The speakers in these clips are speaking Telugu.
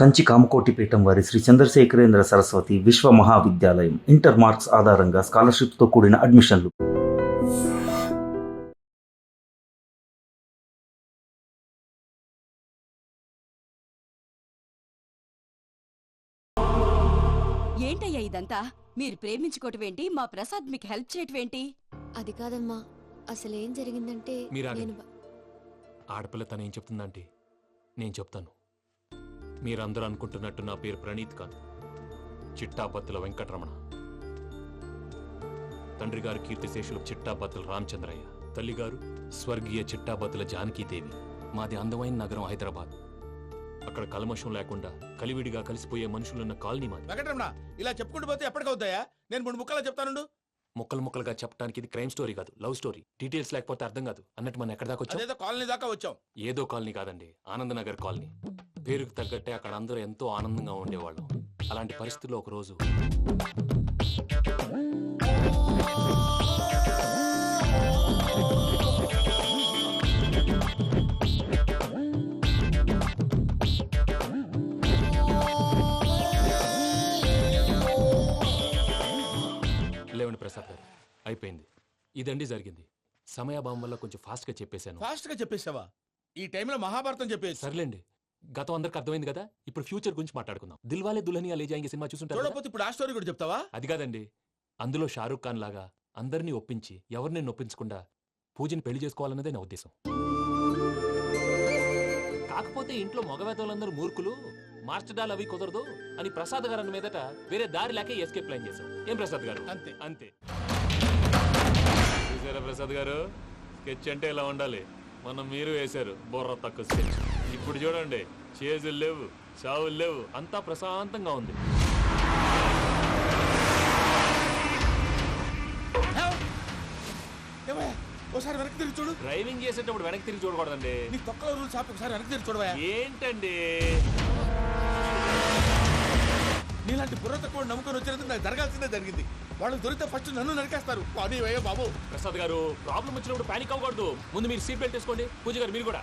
కంచి కామకోటిపీఠం వారి శ్రీ చంద్రశేఖరేంద్ర సరస్వతి విశ్వ మహావిద్యాలయం ఇంటర్ మార్క్స్ ఆధారంగా స్కాలర్షిప్తో కూడిన అడ్మిషన్లు. ఏంటయ్యా ఇదంతా? మీరు ప్రేమించుకోవటమేంటి, మా ప్రసాద్ మీకు హెల్ప్ చేయటమేంటి? అది కాదమ్మా, అసలేం జరిగిందంటే ఆడపిల్ల తనేం చెప్తుందంటే నేను చెప్తాను. మీరందరూ అనుకుంటున్నట్టు నా పేరు ప్రణీత్ కాదు, చిట్టాబత్తుల వెంకటరమణ. తండ్రి గారు కీర్తిశేషులు చిట్టాబత్తుల రామచంద్రయ్య, తల్లిగారు స్వర్గీయ చిట్టాబత్తుల జానకీదేవి. మాది అందమైన నగరం హైదరాబాద్. అక్కడ కల్మషం లేకుండా కలివిడిగా కలిసిపోయే మనుషులున్న కాలనీ మాది. వెంకటరమణ, ఇలా చెప్పుకుంటూ పోతే ఎప్పటికవుతాయా? నేను 3 ముక్కలా చెప్తాను. ముక్కలు ముక్కలుగా చెప్పడానికి ఇది క్రైమ్ స్టోరీ కాదు, లవ్ స్టోరీ. డీటెయిల్స్ లేకపోతే అర్థం కాదు. అన్నట్టు మనం ఎక్కడ దాకా వచ్చాం? ఏదో కాలనీ దాకా వచ్చాం. ఏదో కాలనీ కాదండి, ఆనందనగర్ కాలనీ. పేరుకు తగ్గట్టే అక్కడ అందరూ ఎంతో ఆనందంగా ఉండేవాళ్ళం. అలాంటి పరిస్థితుల్లో ఒక రోజు లేవండి ప్రసాద్ గారు, అయిపోయింది. ఇదండి జరిగింది. సమయాభావం వల్ల కొంచెం ఫాస్ట్ గా చెప్పేశాను. ఫాస్ట్ గా చెప్పేసావా? ఈ టైంలో మహాభారతం చెప్పేసి. సర్లేండి, గతం అందరికి అర్థమైంది కదా. ఇప్పుడు ఫ్యూచర్ గురించి మాట్లాడుకుందాం. దిల్వాలే దుల్హనియా లే జాయేంగే సినిమా చూసుంటారు. చూడకపోతే ఇప్పుడు ఆ స్టోరీ కూడా చెప్తావా? అది కాదండి, అందులో షారూక్ ఖాన్ లాగా అందరినీ ఒప్పించి ఎవరిని నొప్పించకుండా పూజని పెళ్లి చేసుకోవాలన్నదే నా ఉద్దేశం. కాకపోతే ఇంట్లో మగవేతలందరూ మూర్ఖులు, మార్చడాలు అవి కుదరదు అని ప్రసాద్ గారు అన్న మీదట వేరే దారి లేక ఎస్కేప్ ప్లాన్ చేశాం. ఏం ప్రసాద్ గారు? అంతే అంతే. చూసారా ప్రసాద్ గారు, స్కెచ్ అంటే ఇలా ఉండాలి. మనం మీరు వేశారు బొర్ర తక్కువ స్కెచ్. ఇప్పుడు చూడండి, చేజులు లేవు, చావులు లేవు, అంతా ప్రశాంతంగా ఉంది. ఒకసారి వెనక్కి తిరిగి చూడు. డ్రైవింగ్ చేసేటప్పుడు వెనక్కి తిరిగి చూడకూడదండి. నీ తొక్కలో రూల్స్ ఆపి ఒకసారి వెనక్కి తిరిగి చూడవా? ఏంటండి నీలాంటి బుర్ర తక్కువ నమ్ముకొని వచ్చినందుకు నాకు జరగాల్సిందే జరిగింది. వాళ్ళు దొరికితే ఫస్ట్ నన్ను నరికేస్తారు. కానీ అయ్యో బాబు. ప్రసాద్ గారు, ప్రాబ్లం వచ్చినప్పుడు పానిక్ అవ్వకూడదు. ముందు మీరు సీట్ బెల్ట్ వేసుకోండి. పూజ గారు మీరు కూడా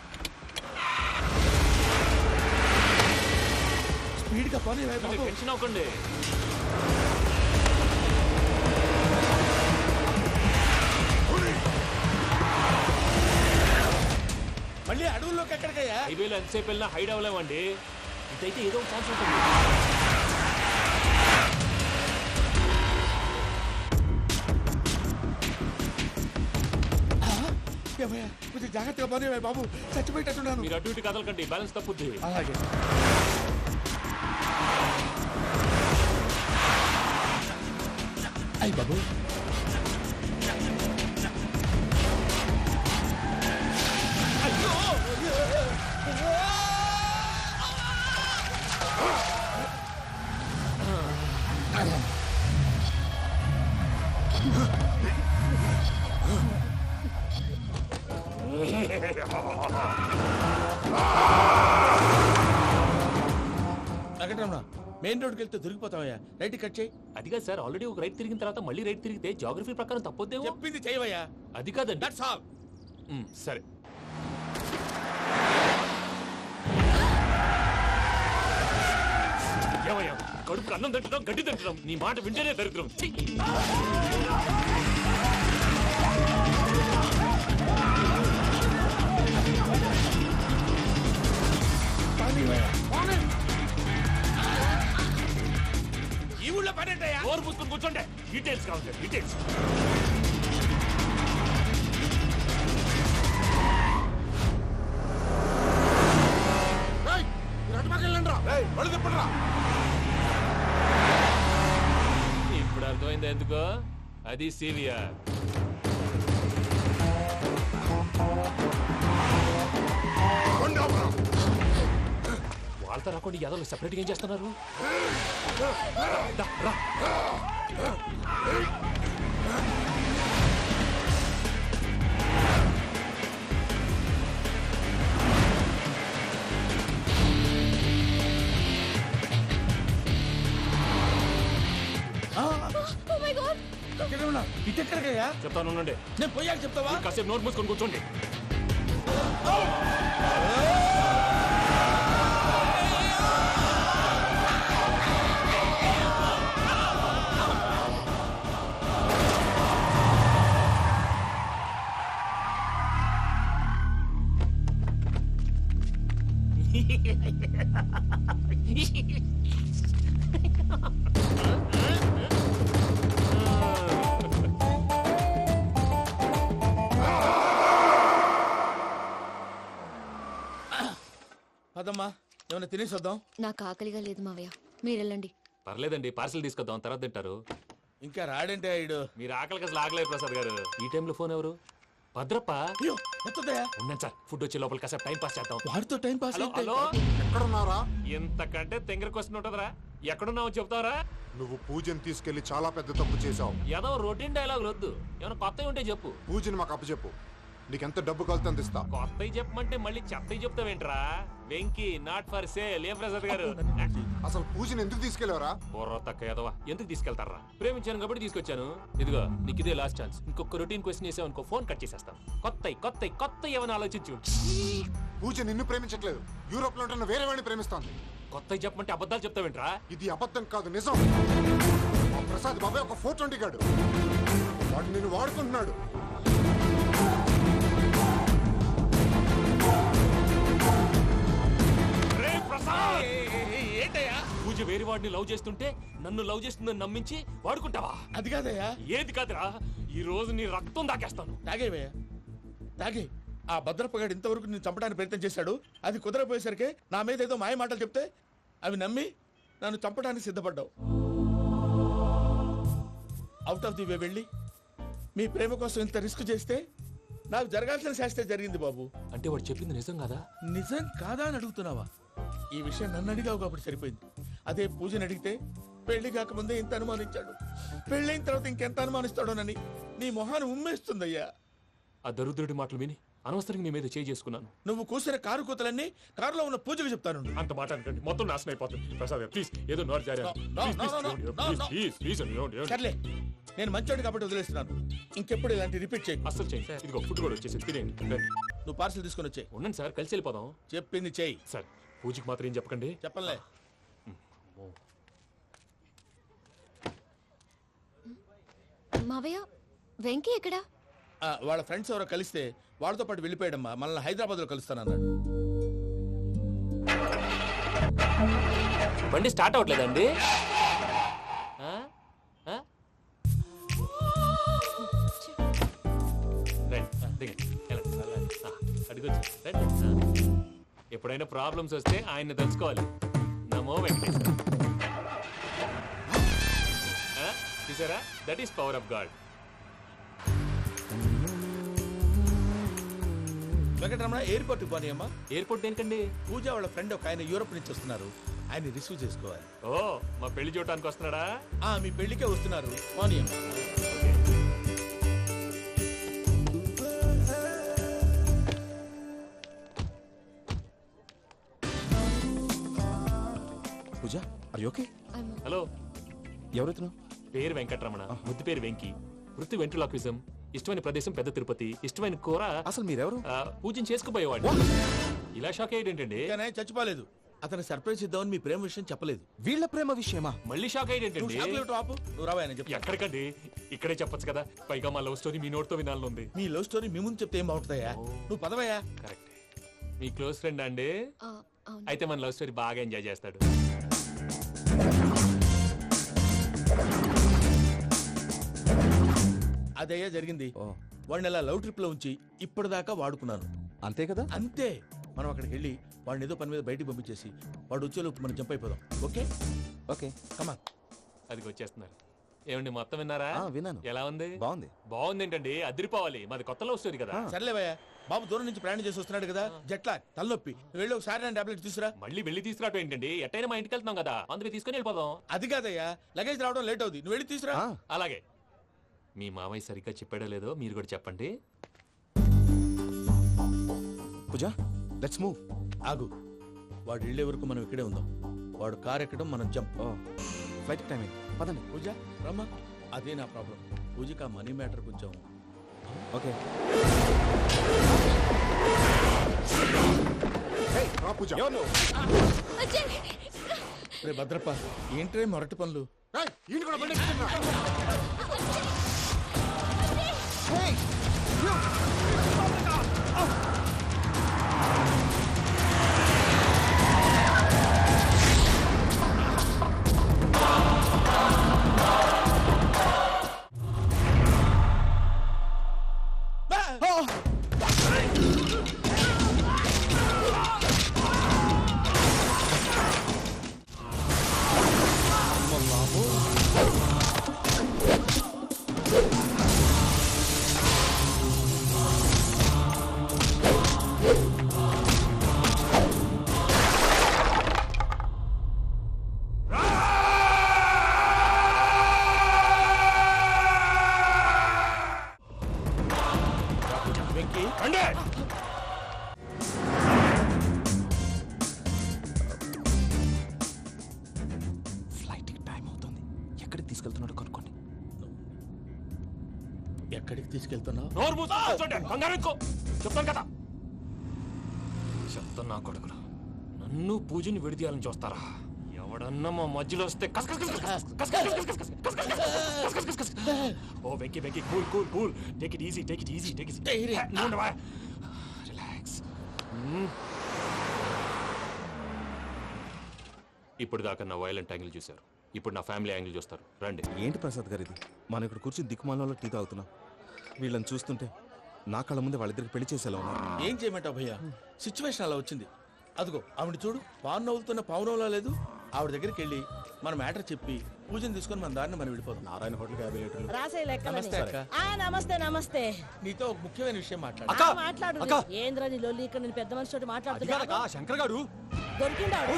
స్పీడ్ గా పోనీ బాబు. టెన్షన్ అవ్వకండి. మళ్ళీ అడవుల్లోకి ఎక్కడికయ్యా? హైవేలో ఎంతసేపు వెళ్ళినా హైడ్ అవ్వలేమండి. ఇదైతే ఏదో ఒక ఛాన్స్ ఉంటుంది. కొంచెం జాగ్రత్తగా పోనీ బాబు, చచ్చిపోయేటట్టున్నాను. మీరు అటు ఇటు కదలకండి, బ్యాలెన్స్ తప్పుద్ది. అలాగే. అయ్యి బాబు, వెంకటరమణ, మెయిన్ రోడ్కి వెళ్తే దొరికిపోతావయ్యా. రైట్ కట్ చేయి. అది కాదు సార్, ఆల్రెడీ ఒక రైట్ తిరిగిన తర్వాత మళ్ళీ రైట్ తిరిగితే జాగ్రఫీ ప్రకారం తప్పొద్దేమో. చెప్పింది చేయవయ్యా. అది కాదండి. That's all. సరే. ఏమయ్యా, కడుపుకు అన్నం తింటున్నాం, గడ్డి తింటున్నాం, నీ మాట వింటేనే దరిద్రం. ఈ ఊళ్ళో పడేటయ్యా. ఓరు పుస్తకం కూర్చోండి, డీటెయిల్స్ కావాలి, డీటెయిల్స్. ఇప్పుడు అర్థమైంది ఎందుకో. అది సీవియర్. వాళ్ళతో రాకుండా యాదవ్ సెపరేట్గా ఏం చేస్తున్నారు? రా. ఇటెక్కడికయ్యా? చెప్తాను ఉండండి. నేను పోయాక చెప్తావా? కాసేపు నోట్ మూసుకొని కూర్చోండి. పదమ్మా ఏమైనా తినేసి వద్దాం. నాకు ఆకలిగా లేదు మావయ్య, మీరు వెళ్ళండి. పర్లేదండి, పార్సిల్ తీసుకొద్దాం, తర్వాత తింటారు. ఇంకా రాడంటే ఈడు. మీరు ఆకలికి అసలు ఆగలేదు ప్రసాద్ గారు. ఈ టైంలో ఫోన్ ఎవరు? భద్రప్ప. అయ్యో ఎత్తదయ్యా. ఉన్నాను సార్, ఫుడ్ వచ్చే లోపల కాసేపు టైం పాస్ చేద్దాం. వాడితో టైం పాస్ హలో అయితే. హలో, ఎక్కడున్నారా? ఎంతకంటే తెంగర క్వశ్చన్ ఉంటుందిరా. ఎక్కడున్నావు చెప్తావరా? నువ్వు పూజని తీసుకెళ్లి చాలా పెద్ద తప్పు చేశావు. ఏదో రొటీన్ డైలాగ్ వద్దు, ఏమైనా కొత్తవి ఉంటే చెప్పు. పూజని మాకు అప్పచెప్పు. నీకెంత డబ్బు కలితే అందిస్తా. కొత్తవి చెప్పమంటే మళ్ళీ చెత్తవి చెప్తావేంట్రా? Venky not for sale. ఏం ప్రసాద్ గారు? అసలు పూజని ఎందుకు తీసుకెళ్లేవరా? బుర్ర తక్క ఏదవా, ఎందుకు తీసుకెళ్తారా? ప్రేమించాను కాబట్టి తీసుకొచ్చాను. ఇదిగో నీకు ఇదే లాస్ట్ ఛాన్స్. ఇంకొక రొటీన్ క్వశ్చన్ చేసావు అనుకో, ఫోన్ కట్ చేసేస్తాను. కొత్త ఏమైనా ఆలోచించు. పూజ నిన్ను ప్రేమించట్లేదు, యూరోప్ లో ఉంటున్న వేరే వాడిని ప్రేమిస్తోంది. కొత్తవి చెప్పమంటే అబద్ధాలు చెప్తావేంట్రా? ఇది అబద్ధం కాదు, నిజం. మా ప్రసాద్ బాబాయ్ ఒక 420 గాడు. వాడు నిన్ను వాడుకుంటున్నాడు. ఏంటయ్యా? పూజ వేరే వాడిని లవ్ చేస్తుంటే నన్ను లవ్ చేస్తుందని నమ్మించి వాడుకుంటావా? అది కాదయ్యా. ఏది కాదురా, ఈ రోజు నీ రక్తం దాకేస్తాను. తాగేవయ్యా తాగే. ఆ భద్రప్పగాడు ఇంతవరకు నేను చంపడానికి ప్రయత్నం చేశాడు. అది కుదరపోయేసరికి నా మీద ఏదో మాయ మాటలు చెప్తే అవి నమ్మి నన్ను చంపడానికి సిద్ధపడ్డావు. అవుట్ ఆఫ్ ది వే వెళ్ళి మీ ప్రేమ కోసం ఇంత రిస్క్ చేస్తే నాకు జరగాల్సిన శాస్త్రే జరిగింది బాబు. అంటే వాడు చెప్పింది నిజం కాదా? నిజం కాదా అని అడుగుతున్నావా? ఈ విషయం నన్ను అడిగావు కాబట్టి సరిపోయింది. అదే పూజని అడిగితే పెళ్లి కాకముందే ఇంత అనుమానించాడు, పెళ్ళైన తర్వాత ఇంకెంత అనుమానిస్తాడోనని నీ మొహాన్ని ఉమ్మేస్తుందయ్యా. ఆ దరిద్రుడి మాటలు విని అనవసరంగా నీ మీద చేయి చేసుకున్నాను. నువ్వు కూసిన కారు కూతలన్నీ కారులో ఉన్న పూజకు చెప్తాను. అంత మాట అనకండి, మొత్తం నాశనం అయిపోతుంది. ప్రసాద్ ప్లీజ్, ఏదో నోరు జారీ. సర్లే, నేను మంచోడు కాబట్టి వదిలేస్తున్నాను. ఇంకెప్పుడు ఇలాంటి రిపీట్ చేయి. అసలు చేయండి. ఇదిగో ఫుడ్ కూడా వచ్చేసి తినేయండి. రండి. నువ్వు పార్సల్ తీసుకొని వచ్చాయి. ఉండండి సార్, కలిసి వెళ్ళిపోదాం. చెప్పింది చెయ్యి. సార్ పూజకి మాత్రం ఏం చెప్పకండి. చెప్పలే. మావయ్య, వెంకీ ఎక్కడా? వాళ్ళ ఫ్రెండ్స్ ఎవరో కలిస్తే వాళ్ళతో పాటు వెళ్ళిపోయాడమ్మా. మనల్ని హైదరాబాద్ లో కలుస్తానన్నాడు. బండి స్టార్ట్ అవ్వట్లేదండి. ఎప్పుడైనా ప్రాబ్లమ్స్ వస్తే ఆయన్ని తెలుసుకోవాలి. నమో వెంకటేశ్వర. చూసారా, that is power of God. Venkataramana airport పోనీ అమ్మా. ఎయిర్పోర్ట్ ఏంటండి? పూజ వాళ్ళ ఫ్రెండ్ ఒక ఆయన యూరోప్ నుంచి వస్తున్నారు, ఆయన రిసీవ్ చేసుకోవాలి. ఓ, మా పెళ్లి చూడటానికి వస్తున్నాడా? మీ పెళ్లికే వస్తున్నారు, పోనీ అమ్మా. పూజ, ఆర్ యు ఓకే? హలో, ఎవరైతును? పేరు వెంకటరమణ, ముద్దు పేరు వెంకి, వృత్తి వెంట్రులాక్విజం, ఇష్టమైన ప్రదేశం పెద్ద తిరుపతి, ఇష్టమైన కూర. అసలు మీరెవరు? పూజను చేసుకుపోయేవాడు. ఇలా షాక్ అయ్యేటండి. కానీ చచ్చిపోలేదు. అతను సర్ప్రైజ్ ఇద్దామని మీ ప్రేమ విషయం చెప్పలేదు. వీళ్ళ ప్రేమ విషయమా? మళ్ళీ షాక్ అయ్యేటండి. నువ్వు రావా అని చెప్పి. ఎక్కడికండి, ఇక్కడే చెప్పొచ్చు కదా. పైగా మా లవ్ స్టోరీ మీ నోట్తో వినాలని ఉంది. మీ లవ్ స్టోరీ మీ ముందు చెప్తే ఏం బాగుంటుందయ్యా? నువ్వు పదవయ్యా. కరెక్ట్. మీ క్లోజ్ ఫ్రెండ్ అండి? అవును. అయితే మన లవ్ స్టోరీ బాగా ఎంజాయ్ చేస్తాడు. అదయ్యా జరిగింది. వాడిని అలా లవ్ ట్రిప్ లో ఉంచి ఇప్పటిదాకా వాడుకున్నాను. అంతే కదా? అంతే. మనం అక్కడికి వెళ్ళి వాడిని ఏదో పని మీద బయటికి పంపించేసి వాడు వచ్చేలోపు మనం జంప్ అయిపోదాం. ఓకే ఓకే, కమా. అది వచ్చేస్తున్నారు. ఏమండి, మొత్తం విన్నారా? విన్నాను. ఎలా ఉంది? బాగుంది. బాగుంది ఏంటండి, అదిరిపోవాలి. మాది కొత్త లవ్ స్టోరీ కదా. సర్లేవయ్యా, బాబు దూరం నుంచి ప్రయాణం చేసి వస్తున్నాడు కదా, జట్లా తలనొప్పి. నువ్వు వెళ్ళి ఒకసారి నా టాబ్లెట్ తీసుకురా. మళ్ళీ వెళ్ళి తీసుకురావటం ఏంటండి? ఎట్టైనా మా ఇంటికి వెళ్తున్నాం కదా, అందుకే తీసుకొని వెళ్ళిపోదాం. అది కాదయ్యా, లగేజ్ రావడం లేట్ అవుతుంది, నువ్వు వెళ్ళి తీసుకురా. అలాగే. మీ మామయ్య సరిగ్గా చెప్పాడో లేదో మీరు కూడా చెప్పండి. పూజ, లెట్స్ మూవ్. ఆగు, వాడు వెళ్ళే వరకు మనం ఇక్కడే ఉందాం. వాడు కార్ ఎక్కడం, మనం జంప్. ఫ్లైట్ టైం అయింది, పదండి. పూజ రమ్మా. అదే నా ప్రాబ్లం. పూజకి ఆ మనీ మ్యాటర్ కొంచెం. ఓకే. రా పూజ. రే భద్రప్ప, ఏంట్రే మొరటి పనులు? ఈయన కూడా బండి ఎక్కుతున్నా. ఎక్కడికి తీసుకెళ్తున్నాడో కనుక్కోండి. ఎక్కడికి తీసుకెళ్తున్నావు? నోరు మూసుకొని కూర్చోండి. కంగారు ఎక్కువ. చెప్తాను కదా. చెప్తాను నా కొడుకులు. నన్ను పూజని విడిదీయాలని చూస్తారా? ఎవడన్నా మా మధ్యలో వస్తే కస్ కస్ కస్ కస్ కస్ కస్ కస్ కస్ కస్ కస్ కస్ కస్ కస్ కస్. ఓ Venky Venky cool cool cool. Take it easy take it easy take it easy. Relax. ఇప్పుడు దాకా నా వైలెంట్ యాంగిల్ చూశారు. ఇప్పుడు నా ఫ్యామిలీ యాంగిల్ చూస్తారు. రండి. ఏంటి ప్రసాద్ గారు ఇది? మనం ఇక్కడ కూర్చుని దిక్కుమాలలో టీ తాగుతున్నాం. వీళ్ళని చూస్తుంటే నా కళ్ళ ముందే వాళ్ళిద్దరికి పెళ్లి చేసేలా ఉన్నారు. ఏం చేయమంటావు భయ్యా? సిచ్యువేషన్ అలా వచ్చింది. అదిగో ఆవిడ చూడు, పావు నవ్వులుతున్న పావునంలా లేదు. ఆవిడ దగ్గరికి వెళ్ళి మన మ్యాటర్ చెప్పి పూజను తీసుకొని మన దారిని మనం వెళ్ళిపోతాం. నారాయణ హోటల్ 50 లీటర్లు. రాసే లెక్కలని. నమస్తే అక్క. నమస్తే నమస్తే. నీతో ఒక ముఖ్యమైన విషయం మాట్లాడు. మాట్లాడు. ఏంద్రా నీ లొల్లి? ఇక్కడ నేను పెద్ద మనిషితో మాట్లాడుతున్నా. శంకర్ గారు దొరికిండాడు.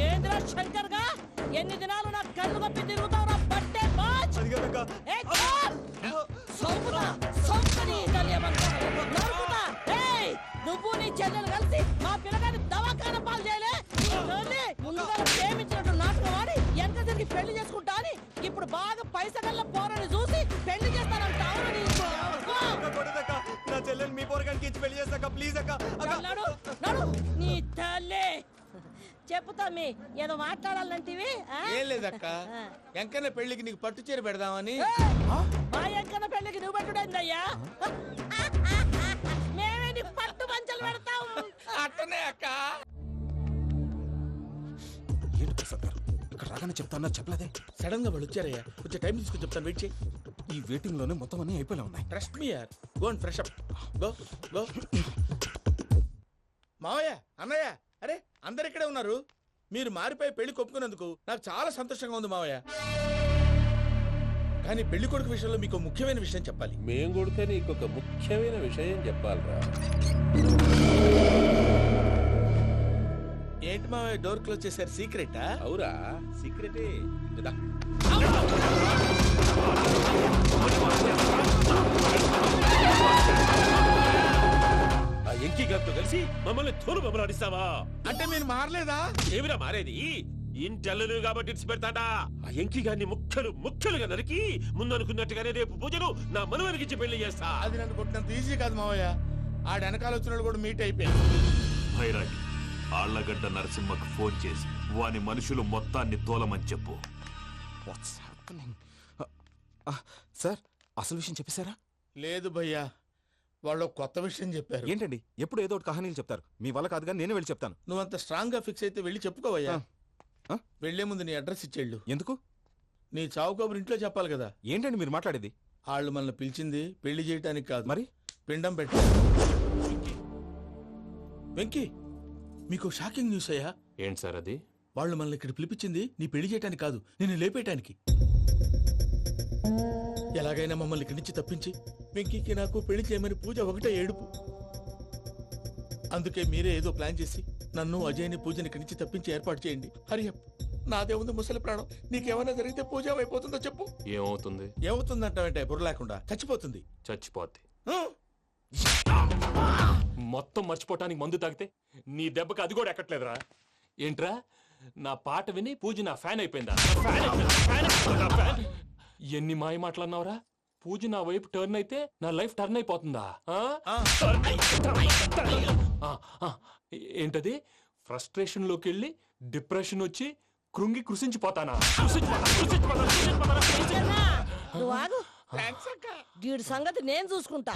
ఏంద్రా శంకర్ గా? ఎన్ని దినాలు నా కళ్ళు కప్పి తిరుగుతావు? పట్టే బాచ్. నువ్వు నీ చెల్లెలు కలిసి మా పిల్లగాని దవాఖాన పాలు చేయలే. ముందుగా ప్రేమించినట్టు నాటకం ఆడి ఎంత తిరిగి పెళ్లి చేసుకుంటా అని ఇప్పుడు బాగా పైసగల్ల పోరని చూసి పెళ్లి చేస్తానంటావు. నా చెల్లెలు మీ పోరగానికి ఇచ్చి పెళ్లి చేస్తాక ప్లీజ్ అక్క. నీ తల్లి చెప్పుతా మీ ఏదో మాట్లాడాలంటివి. ఏం లేదక్క, ఎంకన్న పెళ్లికి నీకు పట్టు చీర పెడదామని. మా ఎంకన్న పెళ్లికి నువ్వు పెట్టుడైందయ్యా? మేమే నీకు పట్టు పంచలు పెడతాం. అట్టనే అక్క. ఏంటి ప్రసాద్ గారు ఇక్కడ రాగానే చెప్తాను చెప్పలేదే? సడన్ గా వాళ్ళు వచ్చారయ్యా, కొంచెం టైం తీసుకుని చెప్తాను. వెయిట్ చేయి. ఈ వెయిటింగ్ లోనే మొత్తం అన్ని అయిపోయినా ఉన్నాయి. ట్రస్ట్ మీ యార్. Go and fresh up. Go go. మావయ్య, అన్నయ్య, అరే అందరు ఇక్కడే ఉన్నారు. మీరు మారిపోయి పెళ్లి కొప్పుకున్నందుకు నాకు చాలా సంతోషంగా ఉంది మావయ్య. కానీ పెళ్లి కొడుకు విషయంలో మీకు ముఖ్యమైన విషయం చెప్పాలి. మేం కొడుక నీకు ఒక ముఖ్యమైన విషయం చెప్పాలరా. ఏంటి మావయ్య డోర్ క్లోజ్ చేశారు? సీక్రెటా? అవురా, సీక్రెటే. ఇదా. ఆ ఎంకీ గారితో కలిసి మమ్మల్ని తోలు బొమ్మలాడిస్తావా? అంటే మీరు మారలేదా? ఏమిరా మారేది? ఇంటల్లు కాబట్టి ఇడిచి పెడతాడా? ఆ ఎంకీ గారిని ముక్కలుగా నరికి ముందనుకున్నట్టుగానే రేపు పూజను నా మనవరికిచ్చి పెళ్లి చేస్తా. అది నన్ను కొట్టినంత ఈజీ కాదు మావయ్య. ఆడ వెనకాల వచ్చిన కూడా మీట్ అయిపోయారు. భైరాగి ఆళ్లగడ్డ నరసింహకు ఫోన్ చేసి వాని మనుషులు మొత్తాన్ని తోలమని చెప్పు. సార్ అసలు విషయం చెప్పేశారా? లేదు భయ్యా, వాళ్ళు కొత్త విషయం చెప్పారు. ఏంటండి ఎప్పుడు ఏదో ఒకటి కహానీలు చెప్తారు. మీ వల్ల కాదుగా నేనే వెళ్ళి చెప్తాను. నువ్వంత స్ట్రాంగ్ గా ఫిక్స్ అయితే వెళ్ళి చెప్పుకోవయ్యా. వెళ్లే ముందు నీ అడ్రస్ ఇచ్చేళ్ళు. ఎందుకు? నీ చావు కబురు ఇంట్లో చెప్పాలి కదా. ఏంటండి మీరు మాట్లాడేది? వాళ్ళు మనల్ని పిలిచింది పెళ్లి చేయటానికి కాదు, మరి పిండం పెట్ట. వెంకీ, మీకు షాకింగ్ న్యూస్ అయ్యా. ఏంటి సార్ అది? వాళ్ళు మనల్ని ఇక్కడ పిలిపించింది నీ పెళ్లి చేయటానికి కాదు, నిన్ను లేపేయటానికి. ఎలాగైనా మమ్మల్ని ఇక్కడి నుంచి తప్పించి వెంకీకి నాకు పెళ్లి చేయమని పూజ ఒకటే ఏడుపు. అందుకే మీరే ఏదో ప్లాన్ చేసి నన్ను అజయ్ని పూజని ఇక్కడి నుంచి తప్పించి ఏర్పాటు చేయండి. హరియప్, నాదే ఉంది ముసలి ప్రాణం. నీకేమైనా జరిగితే పూజ అయిపోతుందో చెప్పు. ఏమవుతుంది? ఏమవుతుందంటావంటే బుర్ర లేకుండా చచ్చిపోతుంది. చచ్చిపోద్ది. ఆ? మొత్తం మర్చిపోవటానికి మందు తాగితే నీ దెబ్బకి అది కూడా ఎక్కట్లేదురా. ఏంట్రా, నా పాట విని పూజ నా ఫ్యాన్ అయిపోయిందా? ఫ్యాన్. ఎన్ని మాయ మాటలన్నావురా? పూజ నా వైపు టర్న్ అయితే నా లైఫ్ టర్న్ అయిపోతుందా? ఏంటది? ఫ్రస్ట్రేషన్ లోకి వెళ్ళి డిప్రెషన్ వచ్చి కృంగి కృషించిపోతానా? నువ్వు ఆగు. వీడి సంగతి నేను చూసుకుంటా.